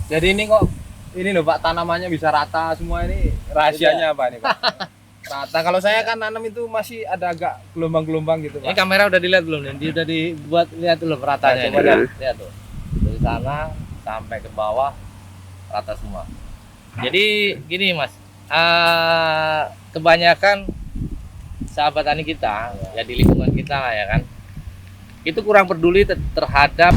Jadi ini kok ini loh Pak, tanamannya bisa rata semua, ini rahasianya apa nih Pak? Rata. Kalau saya kan nanam itu masih ada agak gelombang-gelombang gitu Ini Pak. kamera udah dilihat belum nih? Dia udah dibuat, lihat dulu ratanya. Nah, coba ini. lihat. Lihat tuh. Dari sana sampai ke bawah rata semua. Jadi gini Mas, kebanyakan sahabat tani kita ya di lingkungan kita lah ya kan, itu kurang peduli terhadap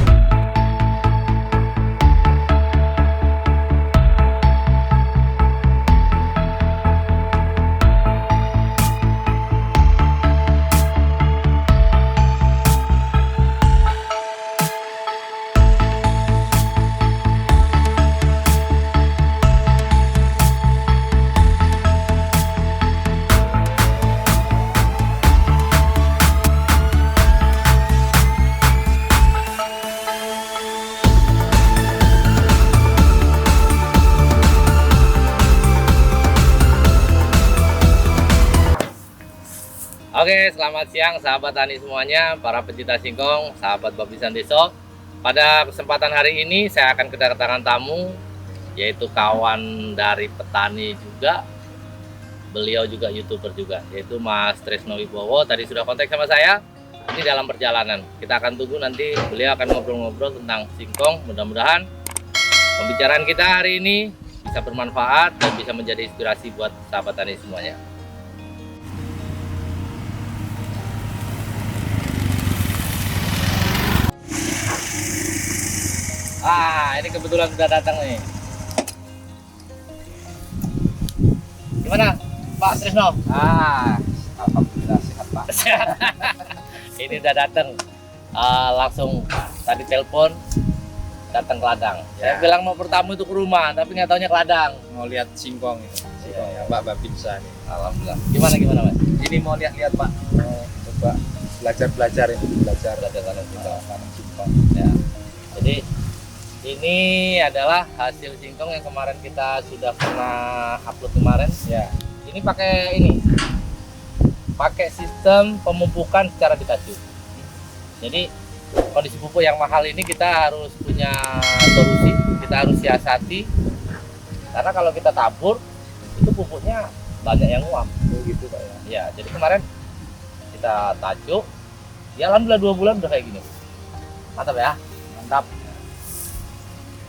Oke, selamat siang sahabat tani semuanya, para pecinta singkong, sahabat Babisan Deso. Pada kesempatan hari ini saya akan kedatangan tamu, yaitu kawan dari petani juga. Beliau juga YouTuber juga, yaitu Mas Tresno Wibowo. Tadi sudah kontak sama saya. Ini dalam perjalanan. Kita akan tunggu nanti beliau akan ngobrol-ngobrol tentang singkong. Mudah-mudahan pembicaraan kita hari ini bisa bermanfaat dan bisa menjadi inspirasi buat sahabat tani semuanya. Ini kebetulan sudah datang nih. Gimana, Pak Tresno? Alhamdulillah sehat Pak. Ini udah datang. Langsung tadi telepon datang ke ladang. Ya. Saya bilang mau bertamu itu ke rumah, tapi nggak taunya ke ladang. Mau lihat singkong itu. Singkongnya Mbak Babinsa nih. Alhamdulillah. Gimana Mas? Ini mau lihat-lihat Pak. Mau coba belajar ini, belajar Tanam singkong. tanam singkong. Ya. Jadi ini adalah hasil singkong yang kemarin kita sudah pernah upload kemarin. Ya. Ini pakai sistem pemupukan secara ditacu. Jadi kondisi pupuk yang mahal ini kita harus punya solusi, kita harus siasati. Karena kalau kita tabur itu pupuknya banyak yang nguap. Oh gitu Pak ya. Ya, jadi kemarin kita tajuk, ya alhamdulillah 2 bulan udah kayak gini. Mantap ya. Mantap.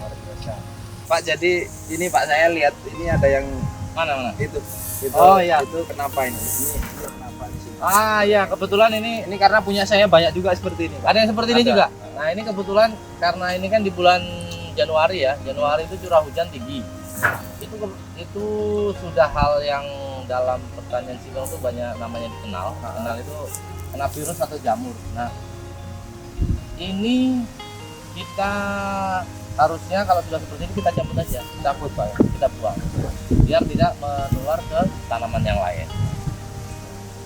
Luar biasa. Pak, jadi ini Pak, saya lihat ini ada yang Mana? itu. Oh, iya. Itu kenapa ini? Ini kenapa di sini? Ya kebetulan ini Ini karena punya saya banyak juga seperti ini Pak. ada yang seperti ini Ada. juga. Nah ini kebetulan karena ini kan di bulan Januari ya, Januari itu curah hujan tinggi. Itu sudah hal yang dalam pertanian singkong itu banyak namanya dikenal. Dikenal itu kena virus atau jamur. Nah ini kita harusnya kalau sudah seperti ini kita cabut aja, Cabut Pak ya. kita buang biar tidak menular ke tanaman yang lain.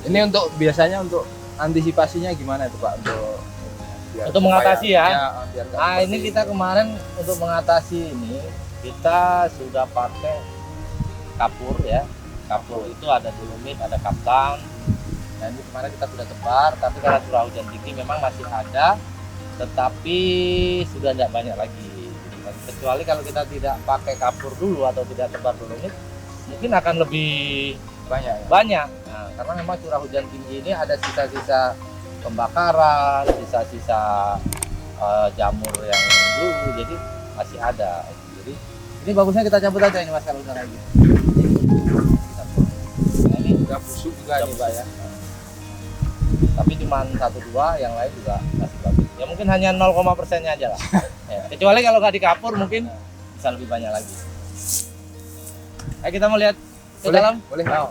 Ini untuk biasanya untuk antisipasinya gimana itu Pak, biar Untuk mengatasi ya? Biar nggak Nah seperti ini kita kemarin untuk mengatasi ini kita sudah pakai kapur ya. Kapur itu ada dolomit, ada kaptan. Nah ini kemarin kita sudah tebar, tapi karena curah hujan tinggi memang masih ada, tetapi sudah tidak banyak lagi. Kecuali kalau kita tidak pakai kapur dulu atau tidak tebar dolomit, mungkin akan lebih banyak ya. banyak. Nah, karena memang curah hujan tinggi ini ada sisa-sisa pembakaran, sisa-sisa jamur yang dulu, jadi masih ada. Jadi ini bagusnya kita cabut aja ini Mas kalau udah kayak gitu. Nah, ini Udah busuk juga nih Pak ya. tapi cuma 1-2, yang lain juga masih bagus. Ya mungkin hanya 0,%-nya aja lah. Ya, kecuali kalau nggak dikapur mungkin bisa lebih banyak lagi. Kita mau lihat ke Boleh, dalam. boleh. Nah,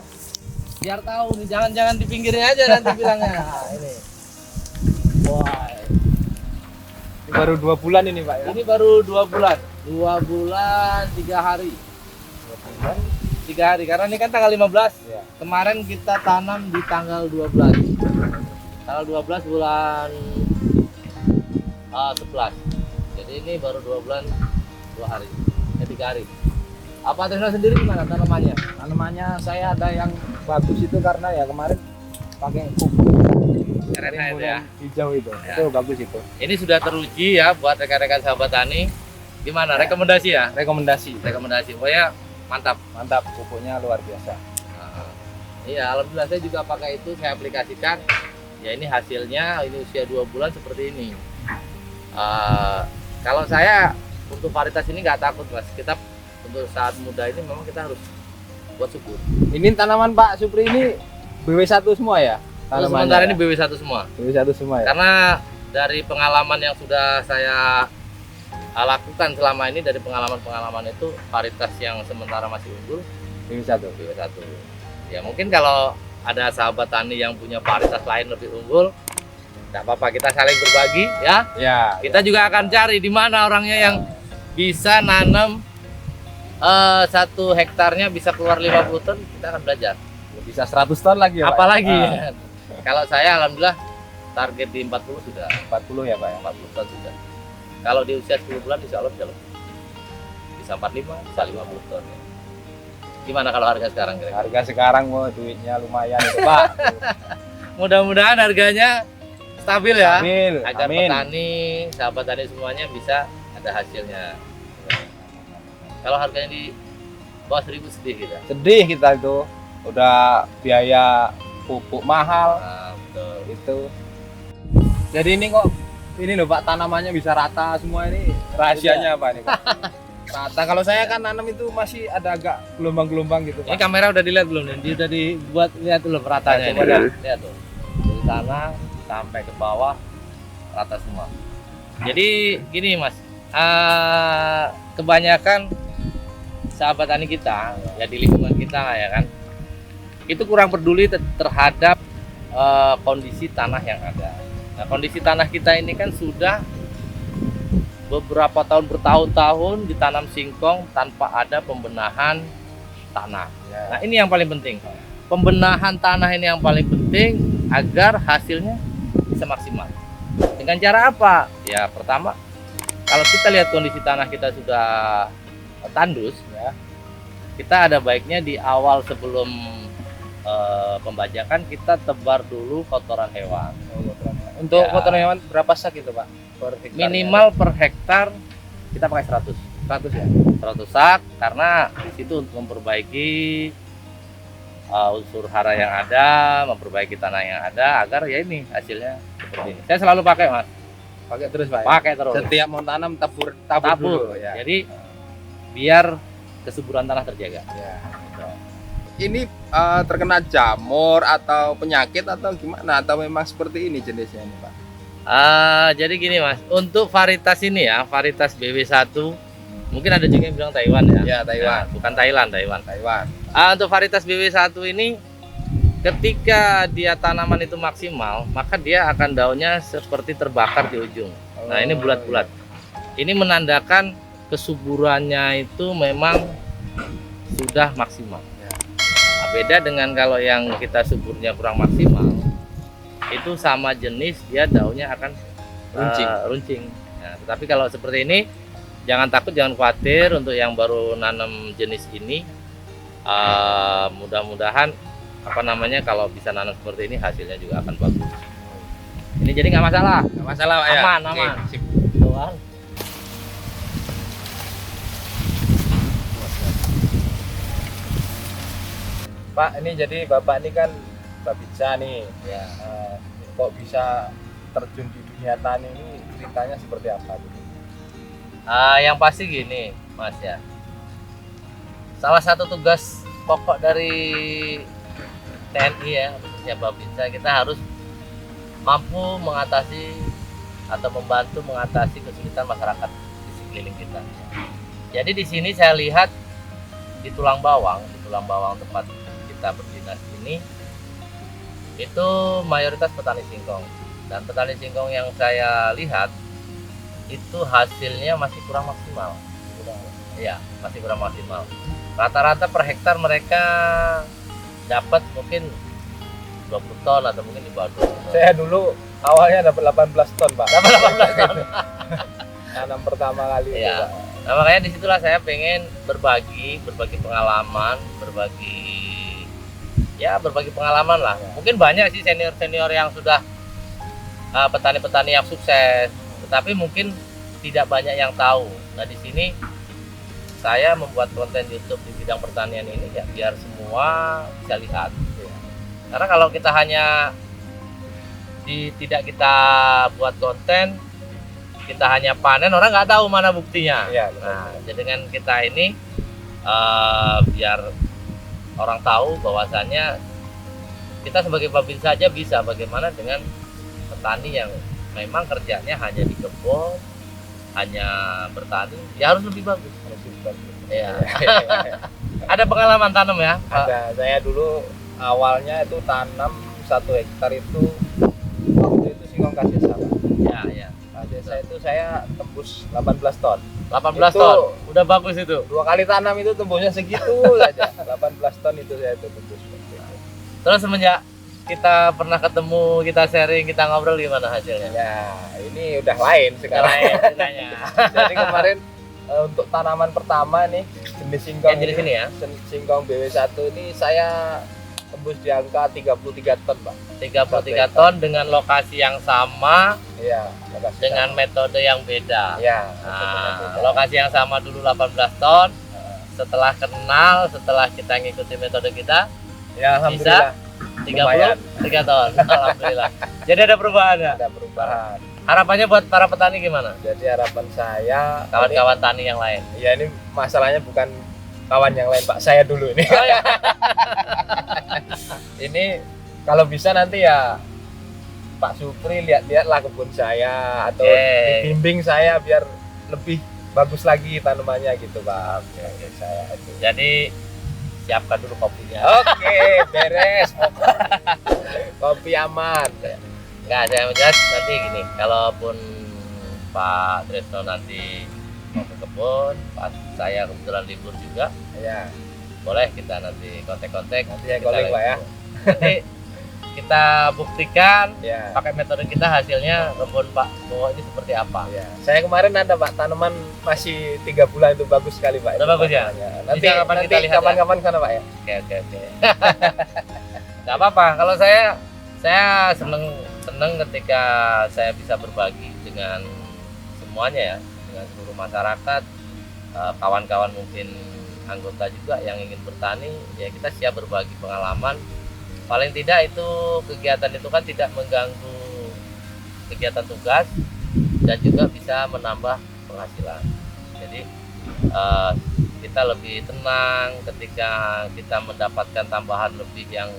biar tahu nih, jangan di pinggirnya aja nanti bilangnya. Nah, ini. Wah, Ini baru 2 bulan ini Pak ya. ini baru 2 bulan. 2 bulan 3 hari. 3 hari karena ini kan tanggal 15. Ya. Kemarin kita tanam di tanggal 12. Tanggal 12 bulan 11. Jadi ini baru 2 bulan 2 hari. 3 hari. Apa Tresno sendiri gimana tanamannya? Tanamannya saya ada yang bagus itu karena ya kemarin pakai pupuk Keren Karimun ya. hijau itu. Ya. Itu bagus itu. Ini sudah teruji ya buat rekan-rekan sahabat tani. Gimana? Rekomendasi ya? Rekomendasi. Rekomendasi. Pokoknya mantap. Mantap, pupuknya luar biasa. Nah, iya, alhamdulillah saya juga pakai itu, saya aplikasikan. Ya ini hasilnya, ini usia 2 bulan seperti ini. Kalau saya untuk varietas ini nggak takut mas. Kita untuk saat muda ini memang kita harus buat subur. Ini tanaman Pak Supri ini BW1 semua ya? Untuk sementara ini BW1 semua. BW1 semua ya? Karena dari pengalaman yang sudah saya lakukan selama ini, dari pengalaman-pengalaman itu varietas yang sementara masih unggul BW1. BW1. Ya mungkin kalau ada sahabat tani yang punya varietas lain lebih unggul, tidak apa-apa, kita saling berbagi ya. Ya. Kita juga akan cari di mana orangnya yang bisa nanam 1 hektarnya bisa keluar 50 ton, kita akan belajar. Bisa 100 ton lagi ya Pak? Apalagi ya. Kalau saya alhamdulillah target di 40 sudah. 40 ya Pak ya? 40 ton sudah. Kalau di usia 10 bulan insya Allah bisa lebih. Bisa 45, bisa 50 ton ya. Gimana kalau harga sekarang kira-kira? Harga sekarang mau duitnya lumayan itu Pak. Mudah-mudahan harganya stabil ya. Stabil. Agar Amin. petani, sahabat tani semuanya bisa ada hasilnya. Kalau harganya di bawah 1.000 sedih kita. Sedih kita itu. Udah biaya pupuk mahal. Nah, betul. Itu. Jadi ini kok ini loh Pak, tanamannya bisa rata semua, ini rahasianya apa nih Pak? Rata. Kalau saya kan nanam itu masih ada agak gelombang-gelombang gitu Ini Pak. kamera udah dilihat belum nih? Udah dibuat, lihat dulu ratanya. Nah, coba ini. lihat. Lihat tuh. Dari sana sampai ke bawah rata semua. Jadi gini Mas, kebanyakan sahabat tani kita ya di lingkungan kita lah ya kan, itu kurang peduli terhadap kondisi tanah yang ada. Nah, kondisi tanah kita ini kan sudah beberapa tahun, bertahun-tahun ditanam singkong tanpa ada pembenahan tanah. Ya. Nah ini yang paling penting, pembenahan tanah ini yang paling penting agar hasilnya bisa maksimal. Dengan cara apa? Ya pertama, kalau kita lihat kondisi tanah kita sudah tandus ya, kita ada baiknya di awal sebelum pembajakan kita tebar dulu kotoran hewan. Untuk Ya. kotoran hewan berapa sak itu Pak? Per hektarnya? Minimal per hektar kita pakai 100 100 ya? 100 sak, karena di situ untuk memperbaiki unsur hara yang ada, memperbaiki tanah yang ada agar ya ini hasilnya seperti ini. Saya selalu pakai Mas, Pakai terus Pak ya? pakai terus. Setiap mau tanam tabur Tabur. dulu ya. Jadi biar kesuburan tanah terjaga. Ya. Ini terkena jamur atau penyakit atau gimana? Atau memang seperti ini jenisnya ini Pak? Jadi gini Mas, untuk varietas ini ya, varietas BW1, mungkin ada juga yang bilang Taiwan ya. Ya Taiwan. Nah, bukan Thailand, Taiwan. Taiwan. Untuk varietas BW1 ini, ketika dia tanaman itu maksimal, maka dia akan daunnya seperti terbakar di ujung. Nah ini bulat-bulat. Ini menandakan kesuburannya itu memang sudah maksimal. Nah, beda dengan kalau yang kita suburnya kurang maksimal, itu sama jenis dia daunnya akan runcing. Nah, tetapi kalau seperti ini, jangan takut, jangan khawatir untuk yang baru nanam jenis ini. Mudah-mudahan kalau bisa nanam seperti ini hasilnya juga akan bagus. Ini jadi nggak masalah. Nggak masalah Pak ya? Aman, Oke, aman. sip. Tuan. Pak, ini jadi Bapak ini kan babinsa nih. Ya. Kok bisa terjun di dunia tani ini, ceritanya seperti apa? Yang pasti gini, Mas ya. Salah satu tugas pokok dari TNI ya, khususnya Babinsa, kita harus mampu mengatasi atau membantu mengatasi kesulitan masyarakat di sekeliling kita. Jadi di sini saya lihat di Tulang Bawang tempat kita berdinas ini, itu mayoritas petani singkong, dan petani singkong yang saya lihat itu hasilnya masih kurang maksimal. Iya, masih kurang maksimal. Rata-rata per hektar mereka dapat mungkin 20 ton atau mungkin di bawah 20 ton. Saya dulu awalnya dapat 18 ton Pak. Dapat 18 ton. Tanam pertama kali itu, Iya. Pak. Nah makanya disitulah saya pengen berbagi pengalaman, berbagi pengalaman lah. Mungkin banyak sih senior yang sudah petani-petani yang sukses, tetapi mungkin tidak banyak yang tahu Nah di sini saya membuat konten YouTube di bidang pertanian ini ya biar semua bisa lihat. Karena kalau kita hanya tidak kita buat konten, kita hanya panen, orang nggak tahu mana buktinya. Iya, Nah, jadi dengan kita ini biar orang tahu bahwasannya kita sebagai babinsa saja bisa bagaimana dengan petani yang memang kerjanya hanya di kebun, hanya bertani, ya harus lebih bagus. Iya. Ada pengalaman tanam ya? Ada. Saya dulu awalnya itu tanam 1 hektar itu waktu itu singkong kasesa. Ya, ya. Kasesa itu saya tembus 18 ton. 18 Itu ton. Udah bagus itu. 2 kali tanam itu tembusnya segitu saja. 18 ton itu saya itu tembus. Terus semenjak kita pernah ketemu, kita sharing, kita ngobrol, gimana hasilnya? Ya, ini udah lain sekarang. Lain ceritanya. Jadi kemarin untuk tanaman pertama nih jenis singkong Yang jenis ini ya? Singkong BW1 ini saya tembus di angka 33 ton, Pak. 33 ton dengan lokasi yang sama, Iya, lokasi dengan metode yang beda. ya. Nah, lokasi yang sama dulu 18 ton. Setelah kenal, setelah kita ngikuti metode kita, Ya, alhamdulillah 33 ton. Alhamdulillah. Jadi ada perubahan ya? ada perubahan. Harapannya buat para petani gimana? Jadi harapan saya Kawan-kawan tani yang lain. ya ini masalahnya bukan kawan yang lain, Pak. Saya dulu ini. Oh, ya. Ini kalau bisa nanti ya Pak Supri lihat-lihatlah kebun saya atau bimbing saya biar lebih bagus lagi tanamannya gitu, Pak. Oke, saya itu. Jadi siapkan dulu kopinya. Oke, beres. Kopi aman. Enggak, saya menjelas nanti gini, kalaupun Pak Tresno nanti mau ke kebun, pas saya kebetulan libur juga, Ya, boleh kita nanti kontak-kontak. nanti saya calling, Pak ya. Nanti kita buktikan Ya. pakai metode kita hasilnya kebun Pak Bowo ini seperti apa. Ya, saya kemarin ada, Pak, tanaman masih 3 bulan itu bagus sekali, Pak. Udah Itu bagus ya? tanamannya. Nanti Bisa kapan kita lihat ya? kapan-kapan sana, Pak ya. Oke. Nggak apa-apa. Kalau saya seneng ketika saya bisa berbagi dengan semuanya ya, dengan seluruh masyarakat, kawan-kawan mungkin anggota juga yang ingin bertani, ya kita siap berbagi pengalaman. Paling tidak itu kegiatan itu kan tidak mengganggu kegiatan tugas dan juga bisa menambah penghasilan. Jadi kita lebih tenang ketika kita mendapatkan tambahan lebih yang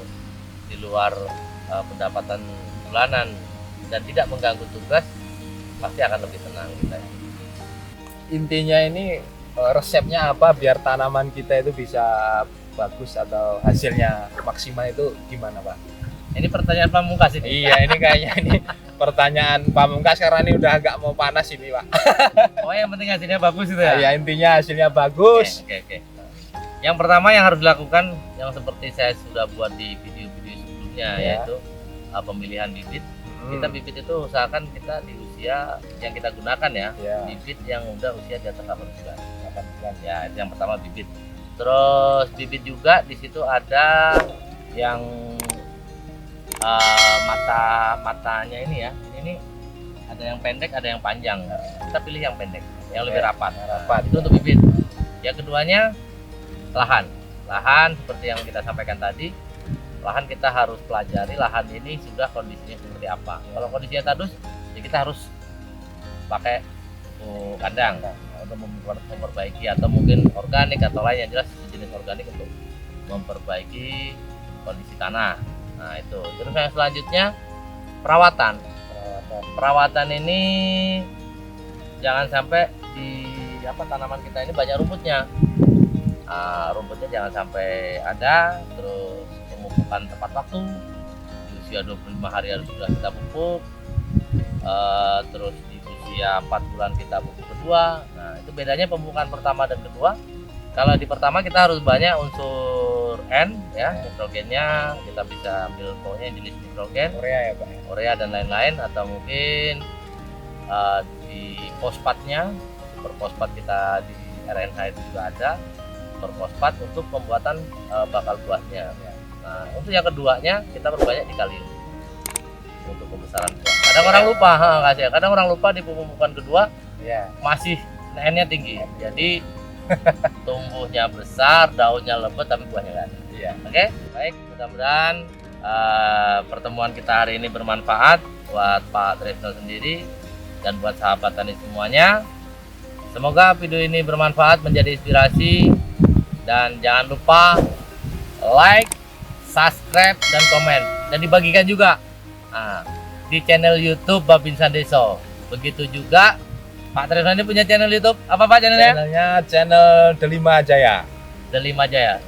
di luar pendapatan bulanan dan tidak mengganggu tugas, pasti akan lebih tenang kita. Intinya ini resepnya apa biar tanaman kita itu bisa bagus atau hasilnya maksimal itu gimana, Pak? Ini pertanyaan pamungkas ini. Iya, ini kayaknya ini pertanyaan pamungkas karena ini udah agak mau panas ini, Pak. Oh, yang penting hasilnya bagus itu ya. Ya, intinya hasilnya bagus. Oke. Yang pertama yang harus dilakukan yang seperti saya sudah buat di video-video sebelumnya, Ya. yaitu pemilihan bibit. Kita bibit itu usahakan kita di usia yang kita gunakan ya, Ya. bibit yang udah usia di atas 8 bulan. 8 bulan. Ya, itu yang pertama bibit. Terus bibit juga di situ ada yang matanya ini ya. Ini ada yang pendek, ada yang panjang. Kita pilih yang pendek, yang lebih rapat. Rapat. Itu untuk bibit. Yang keduanya lahan. Lahan seperti yang kita sampaikan tadi. Lahan kita harus pelajari lahan ini sudah kondisinya seperti apa. Kalau kondisinya tandus, ya kita harus pakai kandang untuk memperbaiki, atau mungkin organik atau lain yang jelas jenis organik untuk memperbaiki kondisi tanah. Nah itu. Terus yang selanjutnya perawatan. Perawatan ini jangan sampai di tanaman kita ini banyak rumputnya. Rumputnya jangan sampai ada. Terus pemupukan tepat waktu, di usia 25 hari harus sudah kita pupuk. Terus di usia 4 bulan kita pupuk kedua. Nah itu bedanya pemupukan pertama dan kedua. Kalau di pertama kita harus banyak unsur N ya, nitrogennya kita bisa ambil pokoknya jenis nitrogen, Urea ya, Pak. urea dan lain-lain, atau mungkin di fosfatnya, super fosfat kita di RNH itu juga ada, super fosfat untuk pembuatan bakal buahnya. Nah untuk yang keduanya kita perbanyak di kalium untuk pembesaran buah. Kadang orang lupa, kadang orang lupa di pemupukan kedua Ya. masih N-nya tinggi. Jadi tumbuhnya besar, daunnya lebat tapi buahnya nggak ada. Iya. Oke, baik. Mudah-mudahan pertemuan kita hari ini bermanfaat buat Pak Tresno sendiri dan buat sahabat tani semuanya. Semoga video ini bermanfaat, menjadi inspirasi, dan jangan lupa like, subscribe, dan komen, dan dibagikan juga di channel YouTube Babinsa Deso. Begitu juga Pak Tresno ini punya channel YouTube. Apa Pak channelnya? Channelnya channel Delima Jaya. Delima Jaya.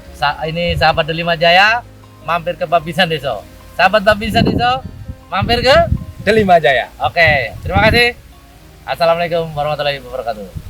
Ini sahabat Delima Jaya mampir ke Babinsa Deso. Sahabat Babinsa Deso mampir ke Delima Jaya. Oke, terima kasih. Assalamualaikum warahmatullahi wabarakatuh.